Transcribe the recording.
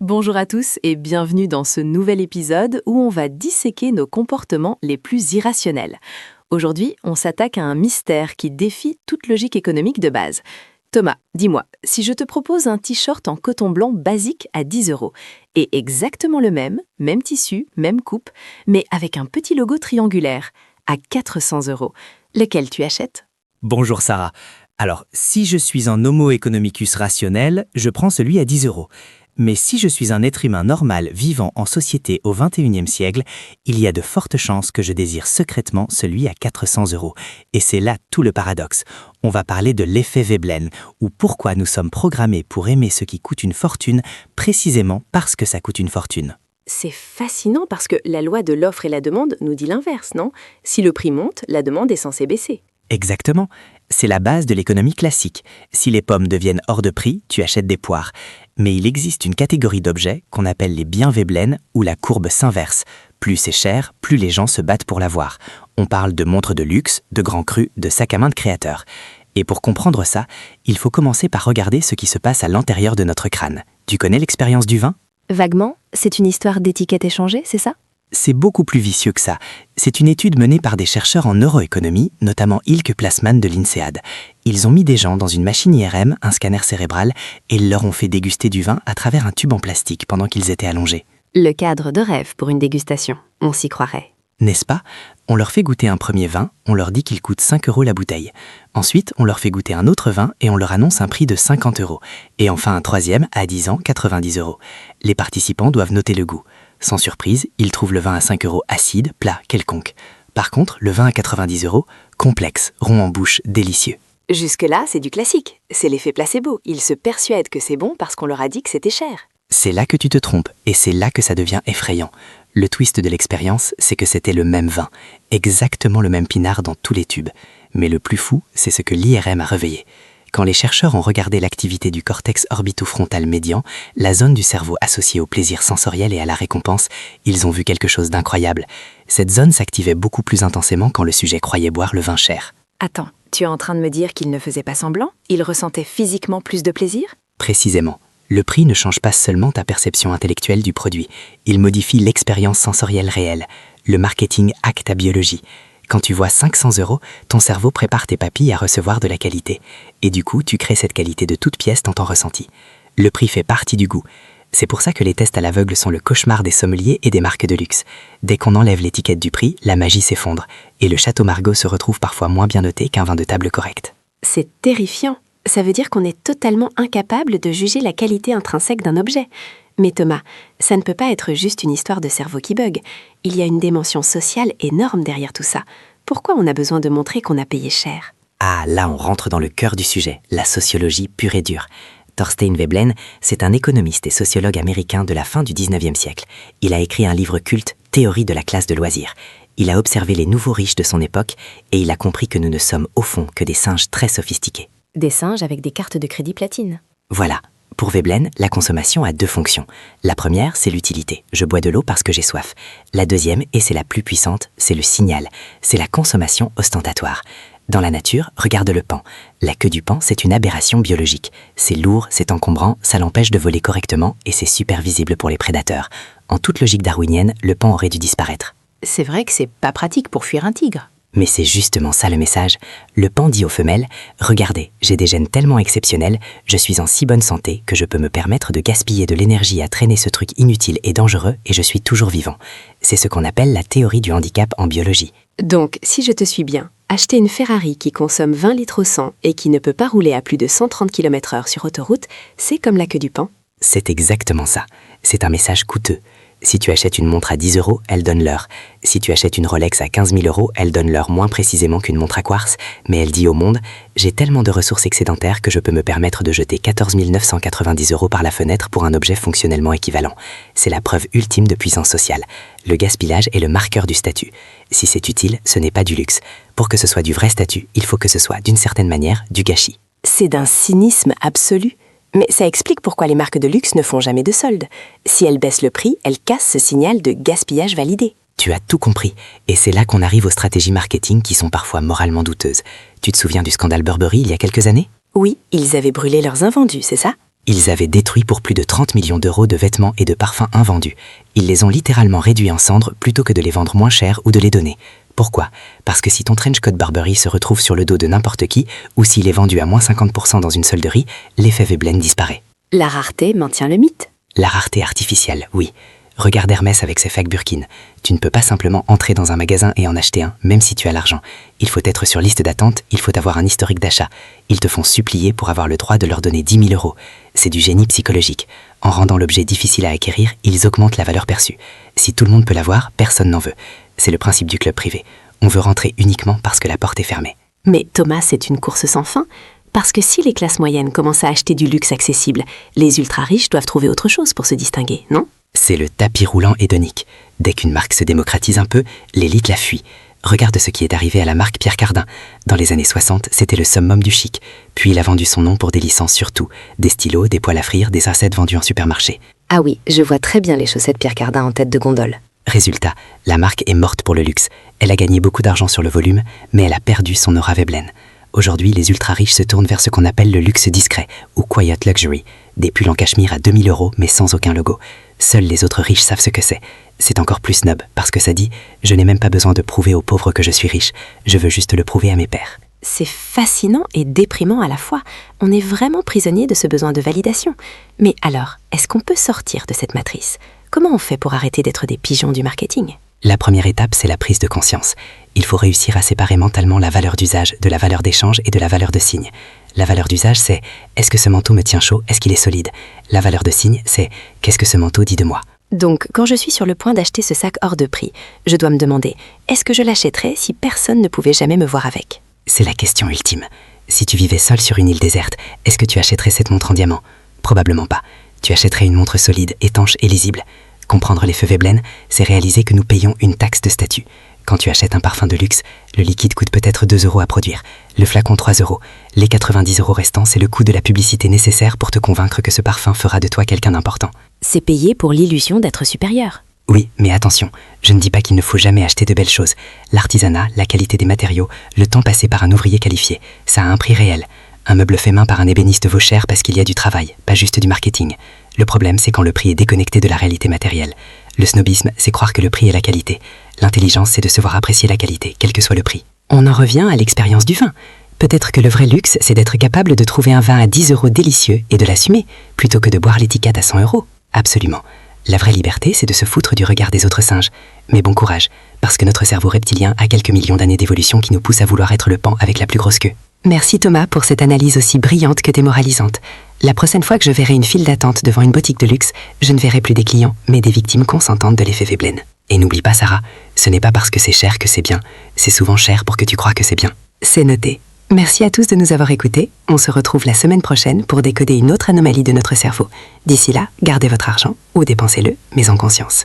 Bonjour à tous et bienvenue dans ce nouvel épisode où on va disséquer nos comportements les plus irrationnels. Aujourd'hui, on s'attaque à un mystère qui défie toute logique économique de base. Thomas, dis-moi, si je te propose un t-shirt en coton blanc basique à 10 € et exactement le même tissu, même coupe, mais avec un petit logo triangulaire, à 400 €, lequel tu achètes ? Bonjour Sarah. Alors, si je suis un homo economicus rationnel, je prends celui à 10 €. Mais si je suis un être humain normal vivant en société au XXIe siècle, il y a de fortes chances que je désire secrètement celui à 400 €. Et c'est là tout le paradoxe. On va parler de l'effet Veblen, ou pourquoi nous sommes programmés pour aimer ce qui coûte une fortune, précisément parce que ça coûte une fortune. C'est fascinant parce que la loi de l'offre et la demande nous dit l'inverse, non ? Si le prix monte, la demande est censée baisser. Exactement. C'est la base de l'économie classique. Si les pommes deviennent hors de prix, tu achètes des poires. Mais il existe une catégorie d'objets qu'on appelle les biens Veblen ou la courbe s'inverse. Plus c'est cher, plus les gens se battent pour l'avoir. On parle de montres de luxe, de grands crus, de sacs à main de créateurs. Et pour comprendre ça, il faut commencer par regarder ce qui se passe à l'intérieur de notre crâne. Tu connais l'expérience du vin ? Vaguement, c'est une histoire d'étiquette échangée, c'est ça ? C'est beaucoup plus vicieux que ça. C'est une étude menée par des chercheurs en neuroéconomie, notamment Ilke Plassmann de l'INSEAD. Ils ont mis des gens dans une machine IRM, un scanner cérébral, et ils leur ont fait déguster du vin à travers un tube en plastique pendant qu'ils étaient allongés. Le cadre de rêve pour une dégustation, on s'y croirait. N'est-ce pas ? On leur fait goûter un premier vin, on leur dit qu'il coûte 5 € la bouteille. Ensuite, on leur fait goûter un autre vin et on leur annonce un prix de 50 €. Et enfin un troisième, à 10 ans, 90 €. Les participants doivent noter le goût. Sans surprise, ils trouvent le vin à 5 € acide, plat, quelconque. Par contre, le vin à 90 €, complexe, rond en bouche, délicieux. Jusque-là, c'est du classique. C'est l'effet placebo. Ils se persuadent que c'est bon parce qu'on leur a dit que c'était cher. C'est là que tu te trompes, et c'est là que ça devient effrayant. Le twist de l'expérience, c'est que c'était le même vin, exactement le même pinard dans tous les tubes. Mais le plus fou, c'est ce que l'IRM a réveillé. Quand les chercheurs ont regardé l'activité du cortex orbitofrontal médian, la zone du cerveau associée au plaisir sensoriel et à la récompense, ils ont vu quelque chose d'incroyable. Cette zone s'activait beaucoup plus intensément quand le sujet croyait boire le vin cher. Attends, tu es en train de me dire qu'il ne faisait pas semblant ? Il ressentait physiquement plus de plaisir ? Précisément. Le prix ne change pas seulement ta perception intellectuelle du produit, il modifie l'expérience sensorielle réelle. Le marketing hack ta biologie. Quand tu vois 500 €, ton cerveau prépare tes papilles à recevoir de la qualité. Et du coup, tu crées cette qualité de toute pièce dans ton ressenti. Le prix fait partie du goût. C'est pour ça que les tests à l'aveugle sont le cauchemar des sommeliers et des marques de luxe. Dès qu'on enlève l'étiquette du prix, la magie s'effondre. Et le Château Margaux se retrouve parfois moins bien noté qu'un vin de table correct. C'est terrifiant. Ça veut dire qu'on est totalement incapable de juger la qualité intrinsèque d'un objet. Mais Thomas, ça ne peut pas être juste une histoire de cerveau qui bug. Il y a une dimension sociale énorme derrière tout ça. Pourquoi on a besoin de montrer qu'on a payé cher ? Ah, là on rentre dans le cœur du sujet, la sociologie pure et dure. Thorstein Veblen, c'est un économiste et sociologue américain de la fin du 19e siècle. Il a écrit un livre culte, Théorie de la classe de loisirs. Il a observé les nouveaux riches de son époque et il a compris que nous ne sommes au fond que des singes très sophistiqués. Des singes avec des cartes de crédit platine. Voilà. Pour Veblen, la consommation a deux fonctions. La première, c'est l'utilité. Je bois de l'eau parce que j'ai soif. La deuxième, et c'est la plus puissante, c'est le signal. C'est la consommation ostentatoire. Dans la nature, regarde le paon. La queue du paon, c'est une aberration biologique. C'est lourd, c'est encombrant, ça l'empêche de voler correctement et c'est super visible pour les prédateurs. En toute logique darwinienne, le paon aurait dû disparaître. C'est vrai que c'est pas pratique pour fuir un tigre. Mais c'est justement ça le message. Le paon dit aux femelles « Regardez, j'ai des gènes tellement exceptionnels, je suis en si bonne santé que je peux me permettre de gaspiller de l'énergie à traîner ce truc inutile et dangereux et je suis toujours vivant. » C'est ce qu'on appelle la théorie du handicap en biologie. Donc, si je te suis bien, acheter une Ferrari qui consomme 20 litres au 100 et qui ne peut pas rouler à plus de 130 km/h sur autoroute, c'est comme la queue du paon. C'est exactement ça. C'est un message coûteux. Si tu achètes une montre à 10 €, elle donne l'heure. Si tu achètes une Rolex à 15 000 €, elle donne l'heure moins précisément qu'une montre à quartz, mais elle dit au monde « J'ai tellement de ressources excédentaires que je peux me permettre de jeter 14 990 € par la fenêtre pour un objet fonctionnellement équivalent. » C'est la preuve ultime de puissance sociale. Le gaspillage est le marqueur du statut. Si c'est utile, ce n'est pas du luxe. Pour que ce soit du vrai statut, il faut que ce soit, d'une certaine manière, du gâchis. C'est d'un cynisme absolu. Mais ça explique pourquoi les marques de luxe ne font jamais de soldes. Si elles baissent le prix, elles cassent ce signal de gaspillage validé. Tu as tout compris. Et c'est là qu'on arrive aux stratégies marketing qui sont parfois moralement douteuses. Tu te souviens du scandale Burberry il y a quelques années ? Oui, ils avaient brûlé leurs invendus, c'est ça ? Ils avaient détruit pour plus de 30 millions d'euros de vêtements et de parfums invendus. Ils les ont littéralement réduits en cendres plutôt que de les vendre moins cher ou de les donner. Pourquoi? Parce que si ton trench coat Burberry se retrouve sur le dos de n'importe qui, ou s'il est vendu à moins 50% dans une solderie, l'effet Veblen disparaît. La rareté maintient le mythe. La rareté artificielle, oui. Regarde Hermès avec ses fake Birkin. Tu ne peux pas simplement entrer dans un magasin et en acheter un, même si tu as l'argent. Il faut être sur liste d'attente, il faut avoir un historique d'achat. Ils te font supplier pour avoir le droit de leur donner 10 000 euros. C'est du génie psychologique. En rendant l'objet difficile à acquérir, ils augmentent la valeur perçue. Si tout le monde peut l'avoir, personne n'en veut. C'est le principe du club privé. On veut rentrer uniquement parce que la porte est fermée. Mais Thomas, c'est une course sans fin. Parce que si les classes moyennes commencent à acheter du luxe accessible, les ultra-riches doivent trouver autre chose pour se distinguer, non? C'est le tapis roulant hédonique. Dès qu'une marque se démocratise un peu, l'élite la fuit. Regarde ce qui est arrivé à la marque Pierre Cardin. Dans les années 60, c'était le summum du chic. Puis il a vendu son nom pour des licences sur tout. Des stylos, des poêles à frire, des assiettes vendues en supermarché. Ah oui, je vois très bien les chaussettes Pierre Cardin en tête de gondole. Résultat, la marque est morte pour le luxe. Elle a gagné beaucoup d'argent sur le volume, mais elle a perdu son aura Veblen. Aujourd'hui, les ultra-riches se tournent vers ce qu'on appelle le luxe discret, ou quiet luxury. Des pulls en cachemire à 2000 euros, mais sans aucun logo. Seuls les autres riches savent ce que c'est. C'est encore plus snob, parce que ça dit « Je n'ai même pas besoin de prouver aux pauvres que je suis riche. Je veux juste le prouver à mes pairs. » C'est fascinant et déprimant à la fois. On est vraiment prisonnier de ce besoin de validation. Mais alors, est-ce qu'on peut sortir de cette matrice? Comment on fait pour arrêter d'être des pigeons du marketing? La première étape, c'est la prise de conscience. Il faut réussir à séparer mentalement la valeur d'usage de la valeur d'échange et de la valeur de signe. La valeur d'usage, c'est « Est-ce que ce manteau me tient chaud? Est-ce qu'il est solide ?» La valeur de signe, c'est « Qu'est-ce que ce manteau dit de moi ?» Donc, quand je suis sur le point d'acheter ce sac hors de prix, je dois me demander « Est-ce que je l'achèterais si personne ne pouvait jamais me voir avec ?» C'est la question ultime. Si tu vivais seul sur une île déserte, est-ce que tu achèterais cette montre en diamant? Probablement pas. Tu achèterais une montre solide, étanche et lisible. Comprendre l'effet Veblen, c'est réaliser que nous payons une taxe de statut. Quand tu achètes un parfum de luxe, le liquide coûte peut-être 2 euros à produire, le flacon 3 euros. Les 90 euros restants, c'est le coût de la publicité nécessaire pour te convaincre que ce parfum fera de toi quelqu'un d'important. C'est payé pour l'illusion d'être supérieur. Oui, mais attention, je ne dis pas qu'il ne faut jamais acheter de belles choses. L'artisanat, la qualité des matériaux, le temps passé par un ouvrier qualifié, ça a un prix réel. Un meuble fait main par un ébéniste vaut cher parce qu'il y a du travail, pas juste du marketing. Le problème, c'est quand le prix est déconnecté de la réalité matérielle. Le snobisme, c'est croire que le prix est la qualité. L'intelligence, c'est de se voir apprécier la qualité, quel que soit le prix. On en revient à l'expérience du vin. Peut-être que le vrai luxe, c'est d'être capable de trouver un vin à 10 euros délicieux et de l'assumer, plutôt que de boire l'étiquette à 100 euros. Absolument. La vraie liberté, c'est de se foutre du regard des autres singes. Mais bon courage, parce que notre cerveau reptilien a quelques millions d'années d'évolution qui nous poussent à vouloir être le pan avec la plus grosse queue. Merci Thomas pour cette analyse aussi brillante que démoralisante. La prochaine fois que je verrai une file d'attente devant une boutique de luxe, je ne verrai plus des clients, mais des victimes consentantes de l'effet Veblen. Et n'oublie pas Sarah, ce n'est pas parce que c'est cher que c'est bien, c'est souvent cher pour que tu crois que c'est bien. C'est noté. Merci à tous de nous avoir écoutés. On se retrouve la semaine prochaine pour décoder une autre anomalie de notre cerveau. D'ici là, gardez votre argent ou dépensez-le, mais en conscience.